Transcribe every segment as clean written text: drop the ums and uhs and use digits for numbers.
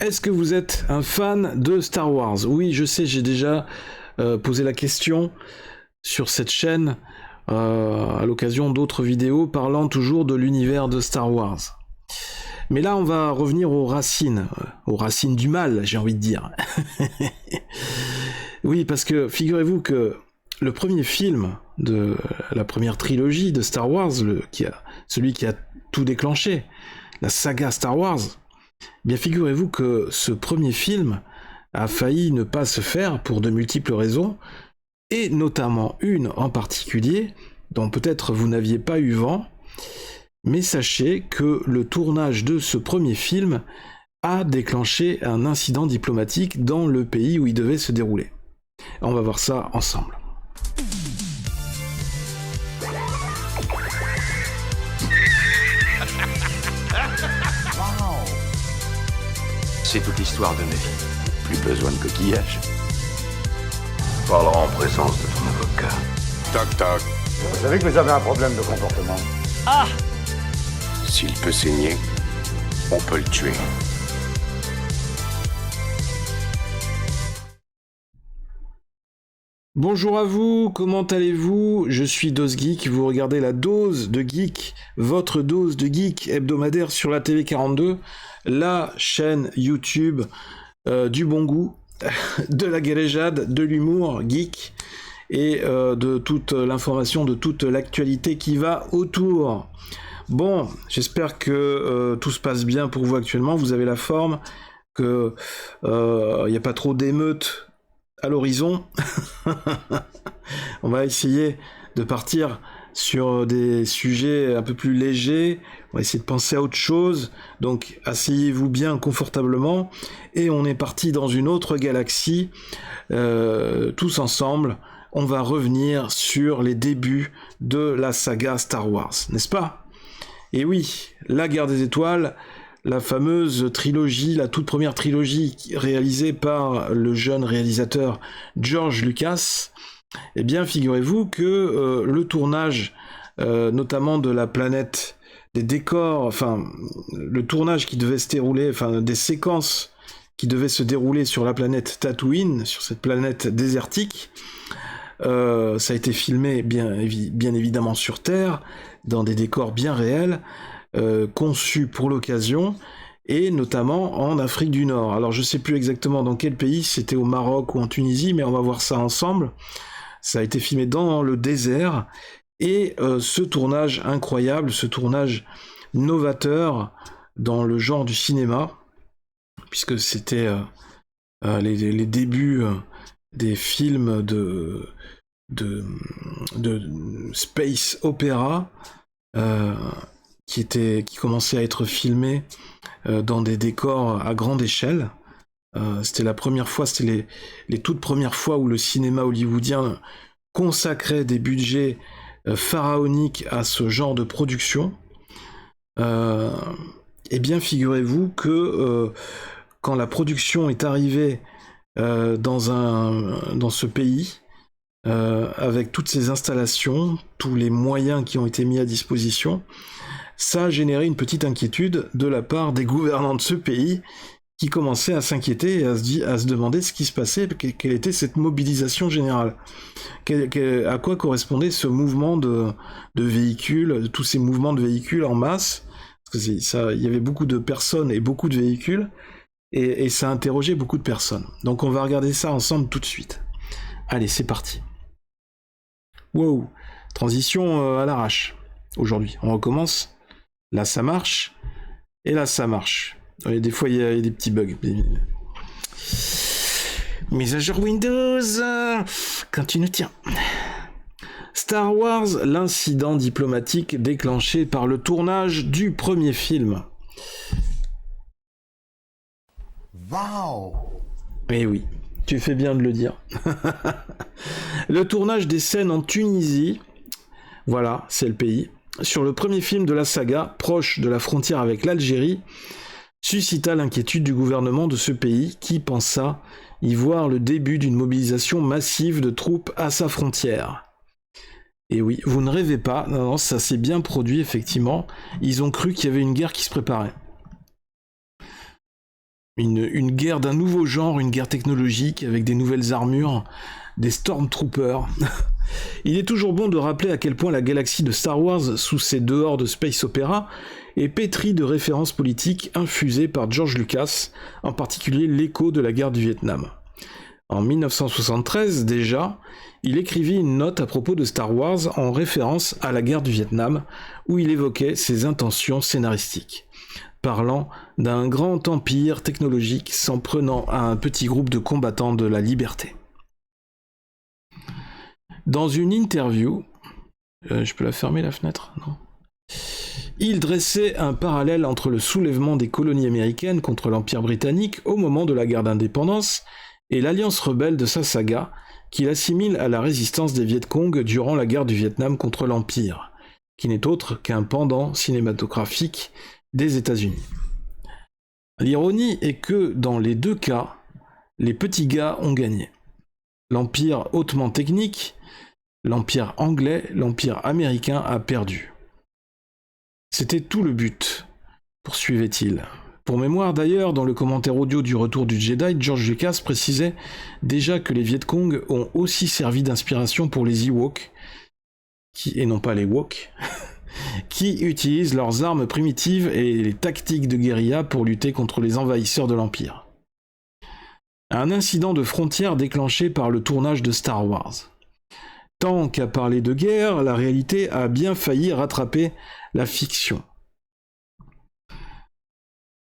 Est-ce que vous êtes un fan de Star Wars? Oui, je sais, j'ai déjà posé la question sur cette chaîne à l'occasion d'autres vidéos parlant toujours de l'univers de Star Wars. Mais là, on va revenir aux racines du mal, j'ai envie de dire. Oui, parce que figurez-vous que le premier film de la première trilogie de Star Wars, celui qui a tout déclenché, la saga Star Wars, bien figurez-vous que ce premier film a failli ne pas se faire pour de multiples raisons, et notamment une en particulier, dont peut-être vous n'aviez pas eu vent, mais sachez que le tournage de ce premier film a déclenché un incident diplomatique dans le pays où il devait se dérouler. On va voir ça ensemble. C'est toute l'histoire de ma vie. Plus besoin de coquillage. Parlera en présence de ton avocat. Toc toc. Vous savez que vous avez un problème de comportement. Ah! S'il peut saigner, on peut le tuer. Bonjour à vous, comment allez-vous? Je suis DoseGeek, vous regardez la dose de geek, votre dose de geek hebdomadaire sur la TV 42, la chaîne YouTube du bon goût, de la galéjade, de l'humour geek et de toute l'information, de toute l'actualité qui va autour. Bon, j'espère que tout se passe bien pour vous actuellement, vous avez la forme, que n'y a pas trop d'émeutes à l'horizon. On va essayer de partir sur des sujets un peu plus légers, on va essayer de penser à autre chose, donc asseyez-vous bien confortablement, et on est parti dans une autre galaxie, tous ensemble, on va revenir sur les débuts de la saga Star Wars, n'est-ce pas? Et oui, la guerre des étoiles, la fameuse trilogie, la toute première trilogie réalisée par le jeune réalisateur George Lucas, eh bien figurez-vous que le tournage, notamment de la planète, des décors, enfin le tournage qui devait se dérouler, enfin des séquences qui devaient se dérouler sur la planète Tatooine, sur cette planète désertique, ça a été filmé bien évidemment sur Terre, dans des décors bien réels, conçu pour l'occasion, et notamment en Afrique du Nord. Alors je sais plus exactement dans quel pays, c'était au Maroc ou en Tunisie, mais on va voir ça ensemble. Ça a été filmé dans le désert, et ce tournage incroyable, ce tournage novateur dans le genre du cinéma, puisque c'était les débuts des films de space opéra, qui commençait à être filmé dans des décors à grande échelle. C'était la première fois, c'était les toutes premières fois où le cinéma hollywoodien consacrait des budgets pharaoniques à ce genre de production. Eh bien, figurez-vous que quand la production est arrivée dans ce pays, avec toutes ces installations, tous les moyens qui ont été mis à disposition, ça a généré une petite inquiétude de la part des gouvernants de ce pays qui commençaient à s'inquiéter et à se demander ce qui se passait, quelle était cette mobilisation générale, à quoi correspondait ce mouvement de véhicules, tous ces mouvements de véhicules en masse, parce que il y avait beaucoup de personnes et beaucoup de véhicules, et ça a interrogé beaucoup de personnes. Donc on va regarder ça ensemble tout de suite. Allez, c'est parti. Wow, transition à l'arrache. Aujourd'hui, on recommence. Là, ça marche. Et là, ça marche. Et des fois, il y a des petits bugs. Mise à jour Windows. Continue, tiens. Star Wars, l'incident diplomatique déclenché par le tournage du premier film. Waouh! Eh oui, tu fais bien de le dire. Le tournage des scènes en Tunisie, voilà, c'est le pays, sur le premier film de la saga, proche de la frontière avec l'Algérie, suscita l'inquiétude du gouvernement de ce pays qui pensa y voir le début d'une mobilisation massive de troupes à sa frontière. Et oui, vous ne rêvez pas, non, ça s'est bien produit effectivement, ils ont cru qu'il y avait une guerre qui se préparait. Une guerre d'un nouveau genre, une guerre technologique avec des nouvelles armures, des Stormtroopers. Il est toujours bon de rappeler à quel point la galaxie de Star Wars, sous ses dehors de space opéra, est pétrie de références politiques infusées par George Lucas, en particulier l'écho de la guerre du Vietnam. En 1973 déjà, il écrivit une note à propos de Star Wars en référence à la guerre du Vietnam, où il évoquait ses intentions scénaristiques, parlant d'un grand empire technologique s'en prenant à un petit groupe de combattants de la liberté. Dans une interview, je peux la fermer la fenêtre ? Non. Il dressait un parallèle entre le soulèvement des colonies américaines contre l'Empire britannique au moment de la guerre d'indépendance et l'alliance rebelle de sa saga, qu'il assimile à la résistance des Viet Cong durant la guerre du Vietnam contre l'Empire, qui n'est autre qu'un pendant cinématographique des États-Unis. L'ironie est que dans les deux cas, les petits gars ont gagné. L'Empire hautement technique, l'Empire anglais, l'Empire américain a perdu. C'était tout le but, poursuivait-il. Pour mémoire d'ailleurs, dans le commentaire audio du Retour du Jedi, George Lucas précisait déjà que les Viet Cong ont aussi servi d'inspiration pour les Ewoks, et non pas les Woks, qui utilisent leurs armes primitives et les tactiques de guérilla pour lutter contre les envahisseurs de l'Empire. Un incident de frontière déclenché par le tournage de Star Wars. Tant qu'à parler de guerre, la réalité a bien failli rattraper la fiction.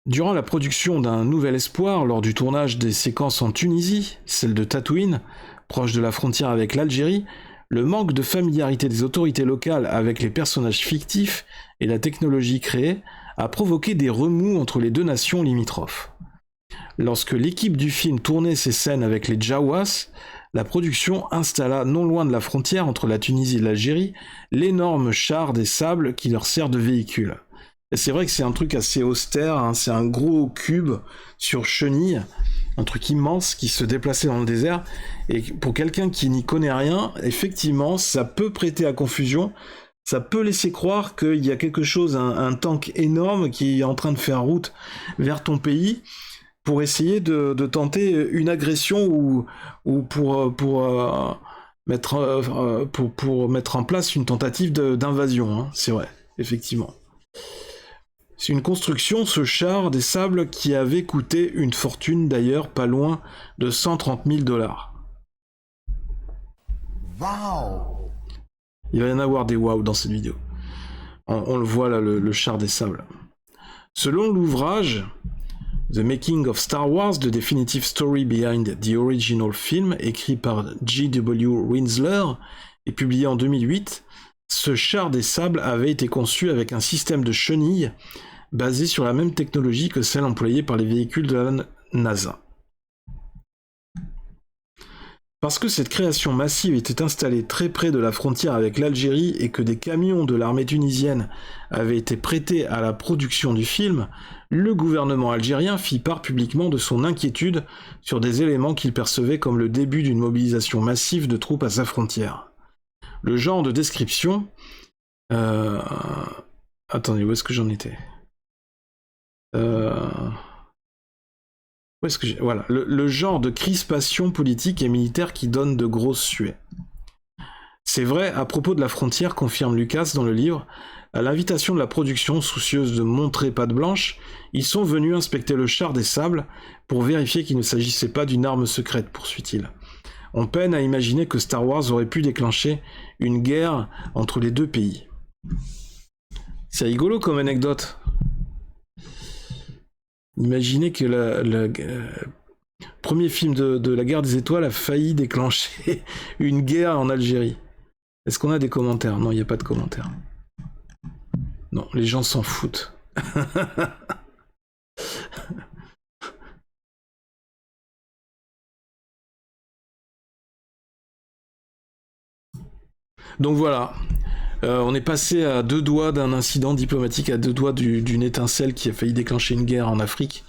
Durant la production d'un Nouvel Espoir, lors du tournage des séquences en Tunisie, celle de Tatooine, proche de la frontière avec l'Algérie, le manque de familiarité des autorités locales avec les personnages fictifs et la technologie créée a provoqué des remous entre les deux nations limitrophes. Lorsque l'équipe du film tournait ses scènes avec les Jawas, la production installa non loin de la frontière entre la Tunisie et l'Algérie l'énorme char des sables qui leur sert de véhicule. Et c'est vrai que c'est un truc assez austère, hein, c'est un gros cube sur chenille, un truc immense qui se déplaçait dans le désert, et pour quelqu'un qui n'y connaît rien, effectivement, ça peut prêter à confusion, ça peut laisser croire qu'il y a quelque chose, un tank énorme qui est en train de faire route vers ton pays, pour essayer de tenter une agression ou pour mettre en place une tentative d'invasion, hein, c'est vrai, effectivement. C'est une construction, ce char des sables, qui avait coûté une fortune d'ailleurs, pas loin de 130 000 $. Wow! Il va y en avoir des wow dans cette vidéo. On le voit là, le char des sables. Selon l'ouvrage The Making of Star Wars, The Definitive Story Behind the Original Film, écrit par J.W. Winsler et publié en 2008, ce char des sables avait été conçu avec un système de chenilles basé sur la même technologie que celle employée par les véhicules de la NASA. Parce que cette création massive était installée très près de la frontière avec l'Algérie et que des camions de l'armée tunisienne avaient été prêtés à la production du film, le gouvernement algérien fit part publiquement de son inquiétude sur des éléments qu'il percevait comme le début d'une mobilisation massive de troupes à sa frontière. Le genre de description... Attendez, où est-ce que j'en étais ? Où est-ce que voilà, le genre de crispation politique et militaire qui donne de grosses suées. C'est vrai à propos de la frontière, confirme Lucas dans le livre. À l'invitation de la production, soucieuse de montrer patte blanche, ils sont venus inspecter le char des sables pour vérifier qu'il ne s'agissait pas d'une arme secrète, poursuit-il. On peine à imaginer que Star Wars aurait pu déclencher une guerre entre les deux pays. C'est rigolo comme anecdote. Imaginez que le premier film de la guerre des étoiles a failli déclencher une guerre en Algérie. Est-ce qu'on a des commentaires ? Non, il n'y a pas de commentaires. Non, les gens s'en foutent. Donc voilà, on est passé à deux doigts d'un incident diplomatique, à deux doigts d'une étincelle qui a failli déclencher une guerre en Afrique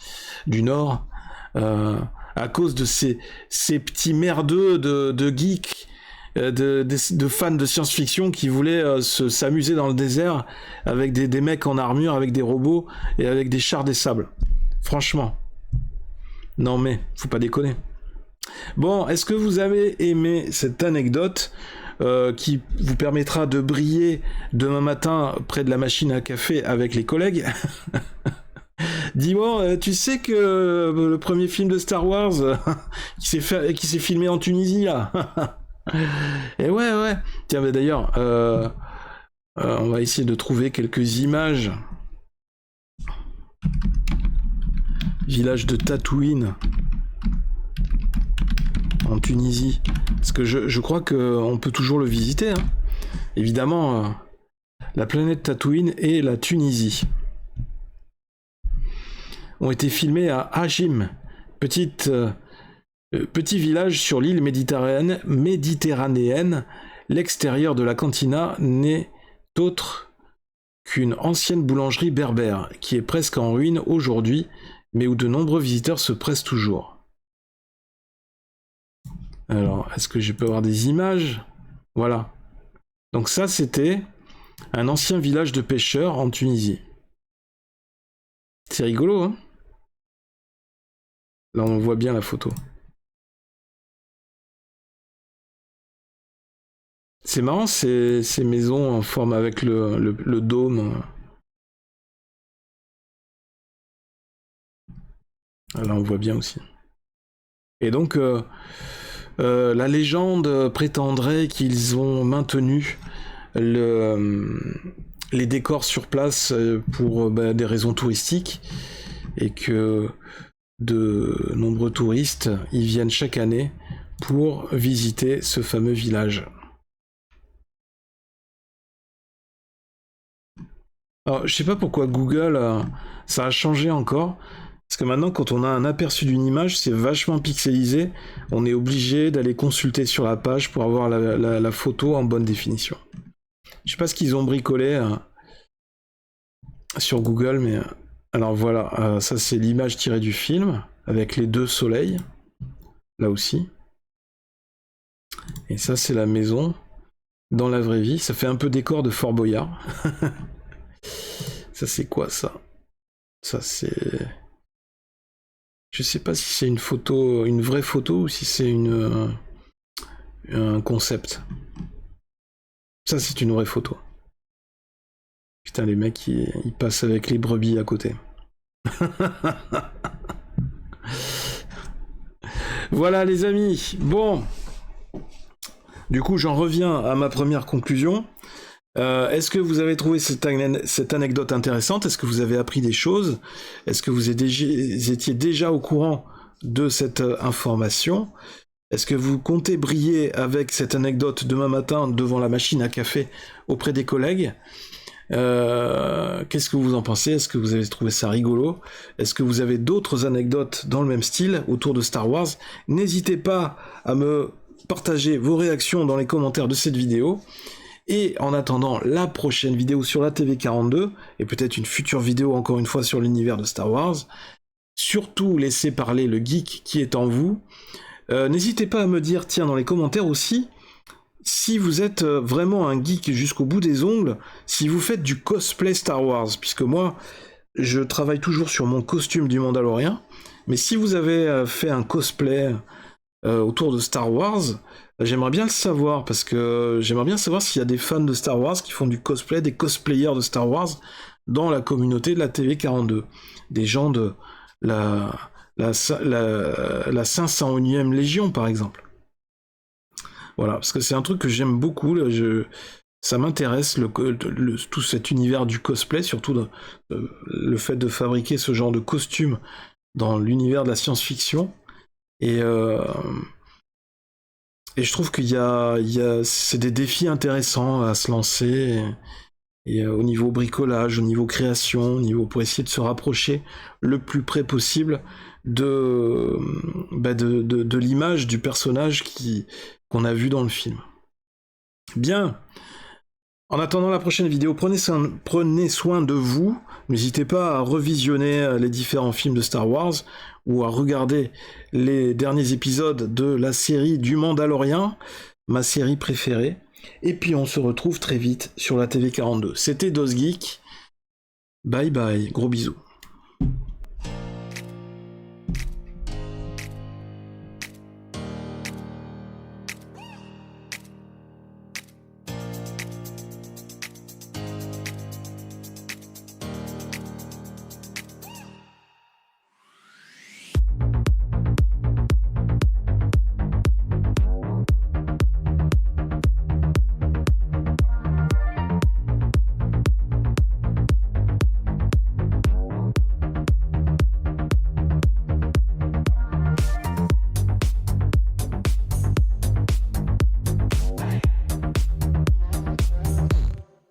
du Nord, à cause de ces petits merdeux de geeks, de fans de science-fiction qui voulaient s'amuser dans le désert avec des mecs en armure, avec des robots et avec des chars des sables. Franchement. Non mais, faut pas déconner. Bon, est-ce que vous avez aimé cette anecdote qui vous permettra de briller demain matin près de la machine à café avec les collègues? Dis-moi, tu sais que le premier film de Star Wars qui s'est filmé en Tunisie là. Et ouais. Tiens, mais d'ailleurs, on va essayer de trouver quelques images. Village de Tatooine en Tunisie. Parce que je crois qu'on peut toujours le visiter. Hein. Évidemment, la planète Tatooine et la Tunisie ont été filmés à Hajim, petit village sur l'île méditerranéenne. L'extérieur de la cantina n'est autre qu'une ancienne boulangerie berbère, qui est presque en ruine aujourd'hui, mais où de nombreux visiteurs se pressent toujours. Alors, est-ce que je peux avoir des images? Voilà. Donc ça, c'était un ancien village de pêcheurs en Tunisie. C'est rigolo, hein? Là, on voit bien la photo. C'est marrant, ces maisons en forme avec le dôme. Là, on voit bien aussi. Et donc, la légende prétendrait qu'ils ont maintenu les décors sur place pour des raisons touristiques et que de nombreux touristes y viennent chaque année pour visiter ce fameux village. Alors, je sais pas pourquoi Google, ça a changé encore, parce que maintenant, quand on a un aperçu d'une image, c'est vachement pixelisé, on est obligé d'aller consulter sur la page pour avoir la photo en bonne définition. Je sais pas ce qu'ils ont bricolé sur Google, mais... Alors voilà, ça c'est l'image tirée du film, avec les deux soleils, là aussi. Et ça c'est la maison, dans la vraie vie, ça fait un peu décor de Fort Boyard. Ça c'est quoi ça? Ça c'est... Je sais pas si c'est une photo, une vraie photo, ou si c'est un concept. Ça c'est une vraie photo. Putain, les mecs, ils passent avec les brebis à côté. Voilà, les amis. Bon. Du coup, j'en reviens à ma première conclusion. Est-ce que vous avez trouvé cette anecdote intéressante? Est-ce que vous avez appris des choses? Est-ce que vous étiez déjà au courant de cette information? Est-ce que vous comptez briller avec cette anecdote demain matin devant la machine à café auprès des collègues? Qu'est-ce que vous en pensez? Est-ce que vous avez trouvé ça rigolo? Est-ce que vous avez d'autres anecdotes dans le même style autour de Star Wars? N'hésitez pas à me partager vos réactions dans les commentaires de cette vidéo. Et en attendant la prochaine vidéo sur la TV42, et peut-être une future vidéo encore une fois sur l'univers de Star Wars, surtout laissez parler le geek qui est en vous. N'hésitez pas à me dire, tiens, dans les commentaires aussi, si vous êtes vraiment un geek jusqu'au bout des ongles, si vous faites du cosplay Star Wars, puisque moi, je travaille toujours sur mon costume du Mandalorian, mais si vous avez fait un cosplay autour de Star Wars, j'aimerais bien le savoir, parce que j'aimerais bien savoir s'il y a des fans de Star Wars qui font du cosplay, des cosplayers de Star Wars dans la communauté de la TV42. Des gens de la 501e Légion, par exemple. Voilà, parce que c'est un truc que j'aime beaucoup, là, ça m'intéresse, tout cet univers du cosplay, surtout le fait de fabriquer ce genre de costume dans l'univers de la science-fiction. Et je trouve c'est des défis intéressants à se lancer, et au niveau bricolage, au niveau création, pour essayer de se rapprocher le plus près possible de l'image du personnage qu'on a vu dans le film. Bien. En attendant la prochaine vidéo, prenez soin de vous. N'hésitez pas à revisionner les différents films de Star Wars ou à regarder les derniers épisodes de la série du Mandalorian, ma série préférée. Et puis on se retrouve très vite sur la TV42. C'était DosGeek. Bye bye, gros bisous.